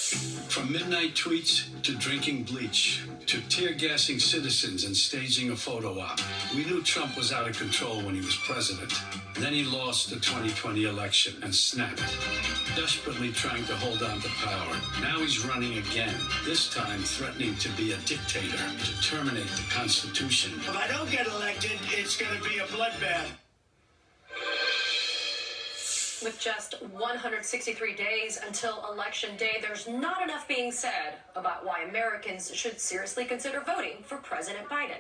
From midnight tweets to drinking bleach to tear-gassing citizens and staging a photo op, we knew Trump was out of control when he was president. Then he lost the 2020 election and snapped, desperately trying to hold on to power. Now he's running again, this time threatening to be a dictator, to terminate the Constitution. If I don't get elected, it's going to be a bloodbath. With just 163 days until Election Day, there's not enough being said about why Americans should seriously consider voting for President Biden.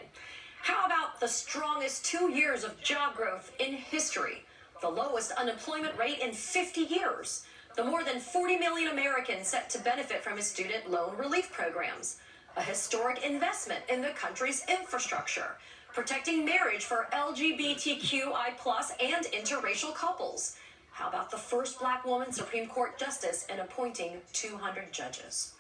How about the strongest 2 years of job growth in history, the lowest unemployment rate in 50 years, the more than 40 million Americans set to benefit from his student loan relief programs, a historic investment in the country's infrastructure, protecting marriage for LGBTQI+ and interracial couples. How about the first Black woman Supreme Court justice and appointing 200 judges?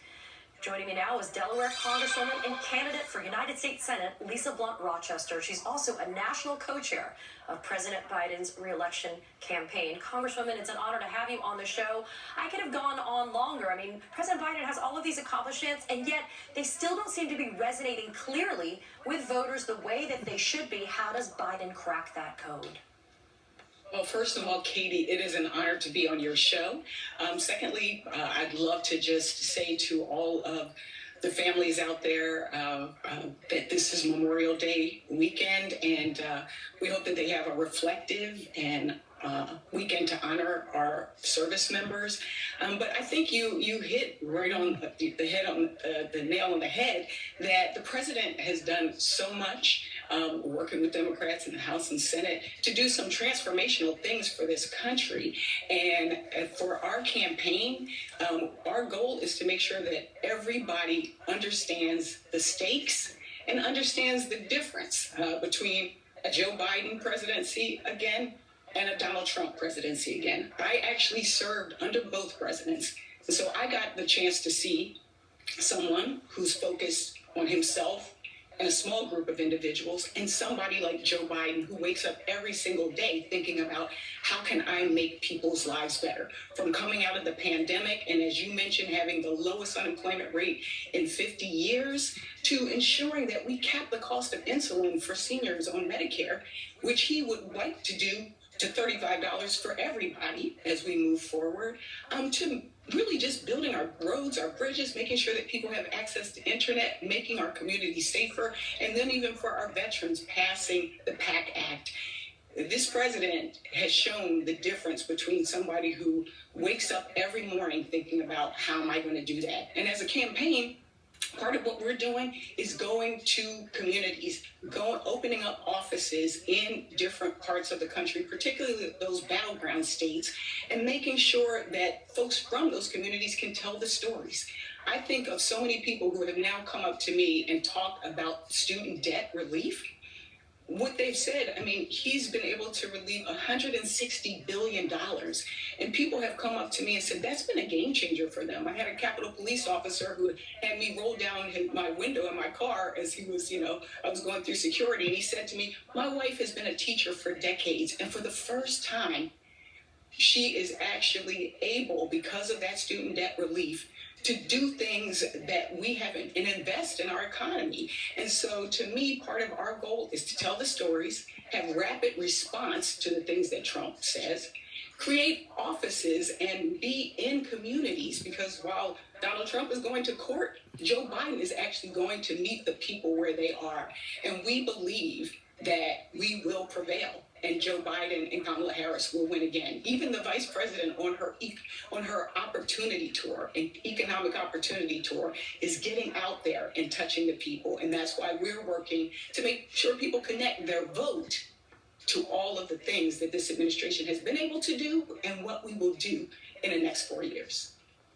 Joining me now is Delaware Congresswoman and candidate for United States Senate, Lisa Blunt Rochester. She's also a national co-chair of President Biden's re-election campaign. Congresswoman, it's an honor to have you on the show. I could have gone on longer. I mean, President Biden has all of these accomplishments, and yet they still don't seem to be resonating clearly with voters the way that they should be. How does Biden crack that code? Well, first of all, Katie, it is an honor to be on your show. Secondly, I'd love to just say to all of the families out there that this is Memorial Day weekend, and we hope that they have a reflective and weekend to honor our service members. But I think you hit right on the head, on the nail on the head, that the president has done so much, working with Democrats in the House and Senate to do some transformational things for this country. And for our campaign, our goal is to make sure that everybody understands the stakes and understands the difference between a Joe Biden presidency again and a Donald Trump presidency again. I actually served under both presidents. And so I got the chance to see someone who's focused on himself and a small group of individuals, and somebody like Joe Biden who wakes up every single day thinking about how can I make people's lives better. From coming out of the pandemic, and as you mentioned, having the lowest unemployment rate in 50 years, to ensuring that we cap the cost of insulin for seniors on Medicare, which he would like to do to $35 for everybody as we move forward, to really just building our roads, our bridges, making sure that people have access to internet, making our community safer, and then even for our veterans, passing the PACT Act. This president has shown the difference between somebody who wakes up every morning thinking about how am I going to do that. And as a campaign, part of what we're doing is going to communities, opening up offices in different parts of the country, particularly those battleground states, and making sure that folks from those communities can tell the stories. I think of so many people who have now come up to me and talked about student debt relief. What they've said, I mean, he's been able to relieve $160 billion. And people have come up to me and said, that's been a game changer for them. I had a Capitol Police officer who had me roll down my window in my car as he was, I was going through security. And he said to me, my wife has been a teacher for decades. And for the first time, she is actually able, because of that student debt relief, to do things that we haven't and invest in our economy. And so to me, part of our goal is to tell the stories, have rapid response to the things that Trump says, create offices and be in communities, because while Donald Trump is going to court, Joe Biden is actually going to meet the people where they are. And we believe that we will prevail, and Joe Biden and Kamala Harris will win again. Even the vice president on her opportunity tour, and economic opportunity tour, is getting out there and touching the people. And that's why we're working to make sure people connect their vote to all of the things that this administration has been able to do and what we will do in the next 4 years.